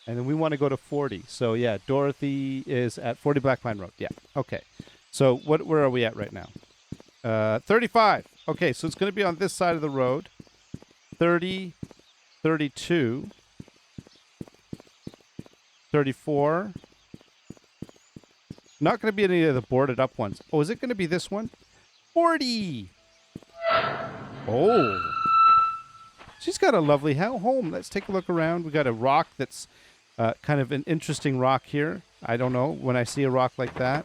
And then we want to go to 40. So, yeah, Dorothy is at 40 Black Pine Road. Yeah, okay. So where are we at right now? 35. Okay, so it's going to be on this side of the road. 30, 32, 34. Not going to be any of the boarded up ones. Oh, is it going to be this one? 40. Oh. She's got a lovely home. Let's take a look around. We got a rock that's kind of an interesting rock here. I don't know. When I see a rock like that,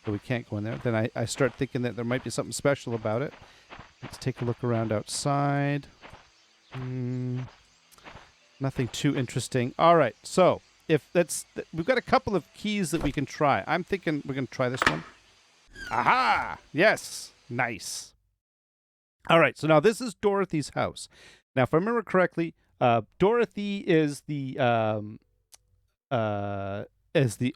but we can't go in there, then I start thinking that there might be something special about it. Let's take a look around outside. Nothing too interesting. All right. So we've got a couple of keys that we can try. I'm thinking we're going to try this one. Aha! Yes. Nice. All right. So now this is Dorothy's house. Now, if I remember correctly, Dorothy is the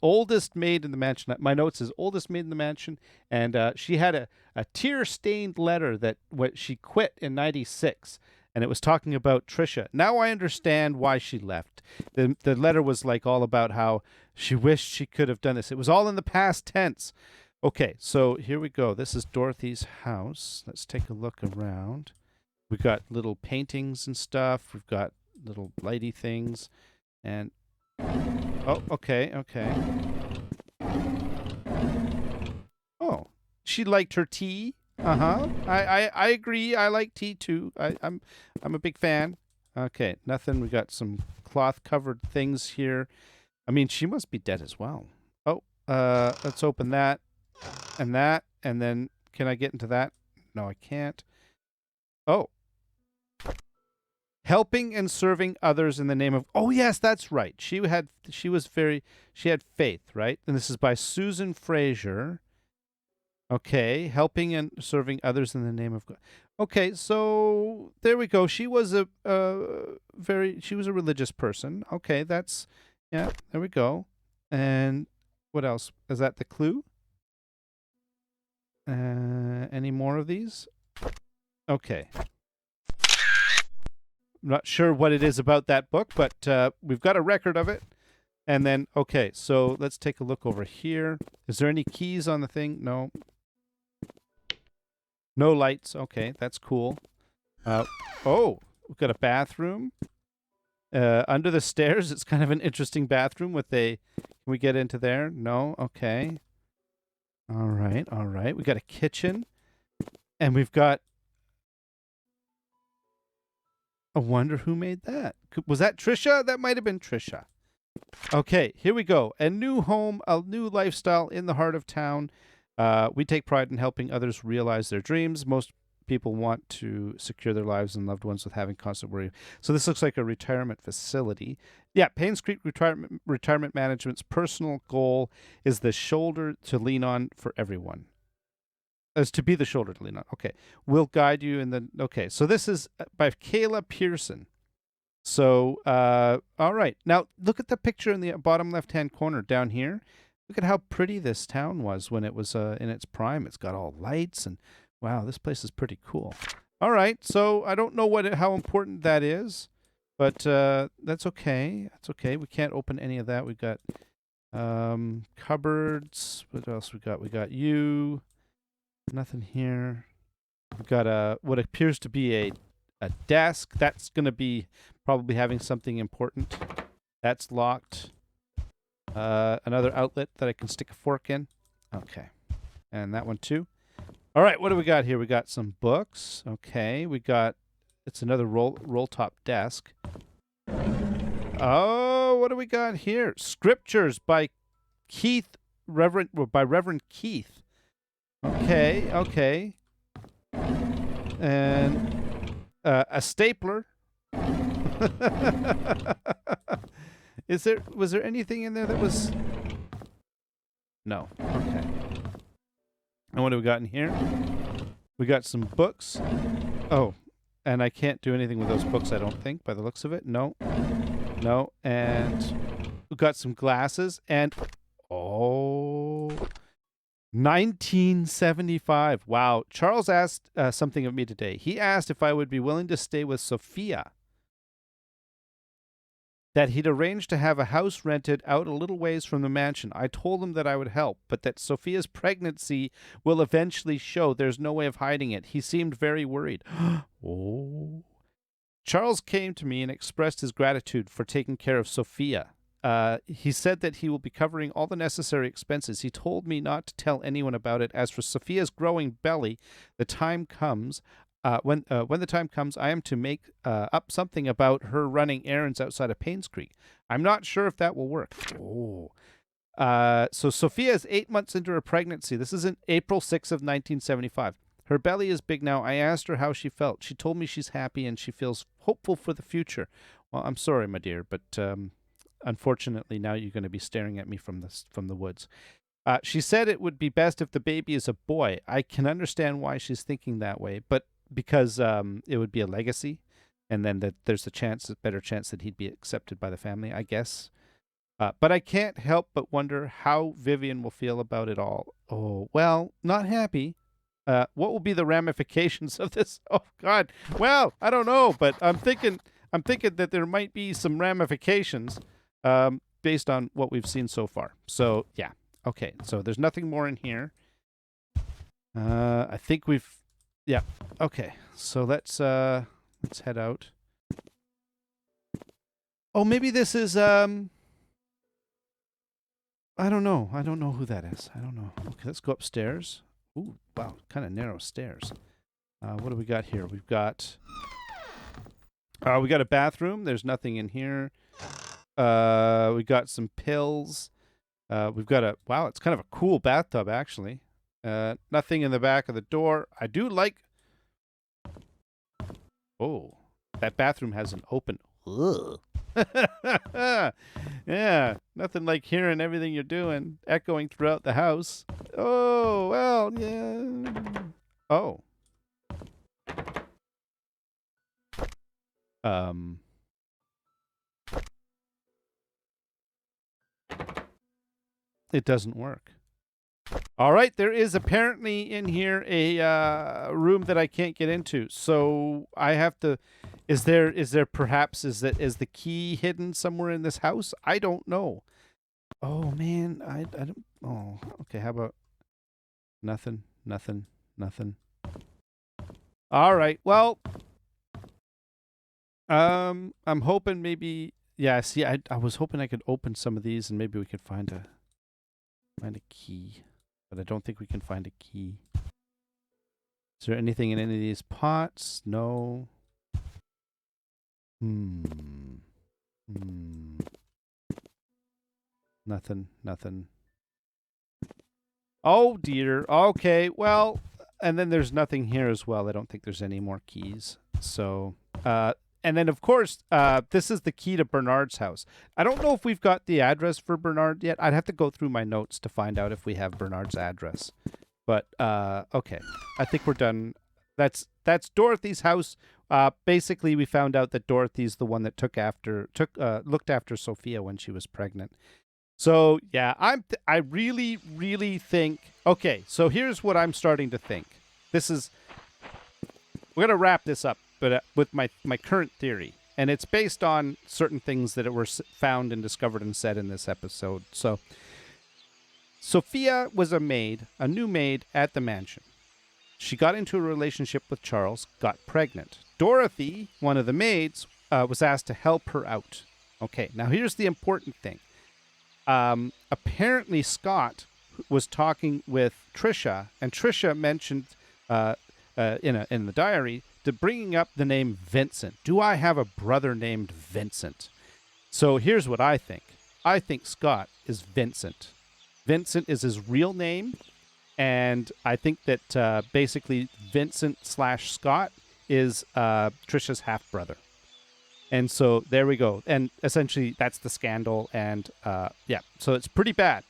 oldest maid in the mansion. My note says oldest maid in the mansion, and she had a tear-stained letter that she quit in '96, and it was talking about Trisha. Now I understand why she left. The letter was like all about how she wished she could have done this. It was all in the past tense. Okay, so here we go. This is Dorothy's house. Let's take a look around. We've got little paintings and stuff. We've got little lighty things. And, oh, okay. Oh, she liked her tea. Uh-huh. I agree. I like tea, too. I'm a big fan. Okay, nothing. We got some cloth-covered things here. I mean, she must be dead as well. Oh, let's open that. And then can I get into that? No, I can't. Oh. Helping and serving others in the name of... Oh, yes, that's right. She had faith, right? And this is by Susan Fraser. Okay, helping and serving others in the name of God. Okay, so there we go. She was a religious person. Okay, yeah, there we go. And what else? Is that the clue? Any more of these? Okay. I'm not sure what it is about that book, but we've got a record of it. And then, okay, so let's take a look over here. Is there any keys on the thing? No. No lights. Okay, that's cool. Oh, we've got a bathroom. Under the stairs, it's kind of an interesting bathroom with a... Can we get into there? No? Okay. All right. We got a kitchen. And we've got... I wonder who made that. Was that Trisha? That might have been Trisha. Okay, here we go. A new home, a new lifestyle in the heart of town. We take pride in helping others realize their dreams. Most people want to secure their lives and loved ones with having constant worry. So this looks like a retirement facility. Yeah, Painscreek Retirement Management's personal goal is the shoulder to lean on for everyone. As to be the shoulder to lean on. Okay. We'll guide you in the... Okay. So this is by Kayla Pearson. So, all right. Now, look at the picture in the bottom left-hand corner down here. Look at how pretty this town was when it was in its prime. It's got all lights and... Wow, this place is pretty cool. All right. So I don't know how important that is, but that's okay. That's okay. We can't open any of that. We've got cupboards. What else we got? We got you... Nothing here. We've got what appears to be a desk. That's going to be probably having something important. That's locked. Another outlet that I can stick a fork in. Okay. And that one too. All right, what do we got here? We got some books. Okay, we got, it's another roll top desk. Oh, what do we got here? Scriptures by Reverend Keith. Okay, okay. And a stapler. Was there anything in there that was? No. Okay. And what do we got in here? We got some books. Oh, and I can't do anything with those books, I don't think, by the looks of it. No. No. And we got some glasses. And, oh, 1975. Wow. Charles asked something of me today. He asked if I would be willing to stay with Sophia. That he'd arranged to have a house rented out a little ways from the mansion. I told him that I would help, but that Sophia's pregnancy will eventually show. There's no way of hiding it. He seemed very worried. Oh. Charles came to me and expressed his gratitude for taking care of Sophia. He said that he will be covering all the necessary expenses. He told me not to tell anyone about it. As for Sophia's growing belly, the time comes. When the time comes, I am to make up something about her running errands outside of Painscreek. I'm not sure if that will work. Oh. So Sophia is 8 months into her pregnancy. This is in April 6th of 1975. Her belly is big now. I asked her how she felt. She told me she's happy and she feels hopeful for the future. Well, I'm sorry, my dear, but unfortunately now you're going to be staring at me from the woods. She said it would be best if the baby is a boy. I can understand why she's thinking that way, but because it would be a legacy, and then that there's a better chance that he'd be accepted by the family, I guess. But I can't help but wonder how Vivian will feel about it all. Oh, well, not happy. What will be the ramifications of this? Oh God. Well, I don't know, but I'm thinking that there might be some ramifications based on what we've seen so far. So yeah. Okay. So there's nothing more in here. I think we've. Yeah. Okay. So let's head out. Oh, maybe this is I don't know. I don't know who that is. I don't know. Okay, let's go upstairs. Ooh, wow, kind of narrow stairs. What do we got here? We got a bathroom. There's nothing in here. We got some pills. We've got wow, it's kind of a cool bathtub actually. Nothing in the back of the door. I do like. Oh, that bathroom has an open. Ugh. Yeah, nothing like hearing everything you're doing echoing throughout the house. Oh, well, yeah. Oh. It doesn't work. All right, there is apparently in here a room that I can't get into. So I have to. Is there perhaps is the key hidden somewhere in this house? I don't know. Oh man, I don't. Oh, okay. How about nothing? All right. Well, I'm hoping maybe. Yeah. See, I was hoping I could open some of these and maybe we could find a key. But I don't think we can find a key. Is there anything in any of these pots? No. Nothing. Oh dear. Okay, well, and then there's nothing here as well. I don't think there's any more keys. So, and then of course, this is the key to Bernard's house. I don't know if we've got the address for Bernard yet. I'd have to go through my notes to find out if we have Bernard's address. But okay, I think we're done. That's Dorothy's house. Basically, we found out that Dorothy's the one that looked after Sophia when she was pregnant. So yeah, I really, really think. Okay, so here's what I'm starting to think. We're gonna wrap this up, but with my current theory, and it's based on certain things that were found and discovered and said in this episode. So Sophia was a new maid at the mansion. She got into a relationship with Charles, got pregnant. Dorothy, one of the maids, was asked to help her out. Okay, now here's the important thing. Apparently Scott was talking with Trisha, and Trisha mentioned in the diary to bringing up the name Vincent. Do I have a brother named Vincent? So here's what I think. I think Scott is Vincent. Vincent is his real name, and I think that basically Vincent/Scott is Trisha's half-brother. And so there we go. And essentially that's the scandal. And yeah, so it's pretty bad.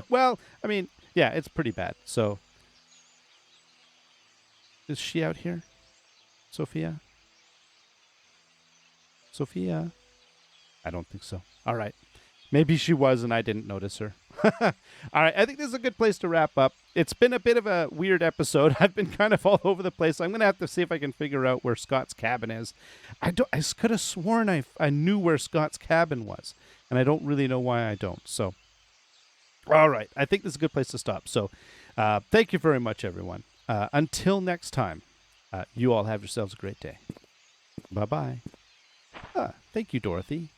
Well, I mean, yeah, it's pretty bad. So is she out here? Sophia? Sophia? I don't think so. All right. Maybe she was and I didn't notice her. All right. I think this is a good place to wrap up. It's been a bit of a weird episode. I've been kind of all over the place. I'm going to have to see if I can figure out where Scott's cabin is. I could have sworn I knew where Scott's cabin was, and I don't really know why I don't. So, all right. I think this is a good place to stop. So, thank you very much, everyone. Until next time, you all have yourselves a great day. Bye-bye. Thank you, Dorothy,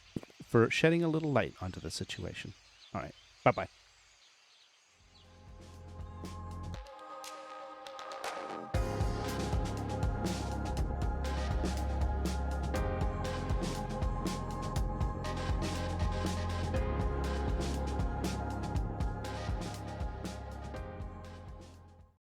for shedding a little light onto the situation. All right. Bye-bye.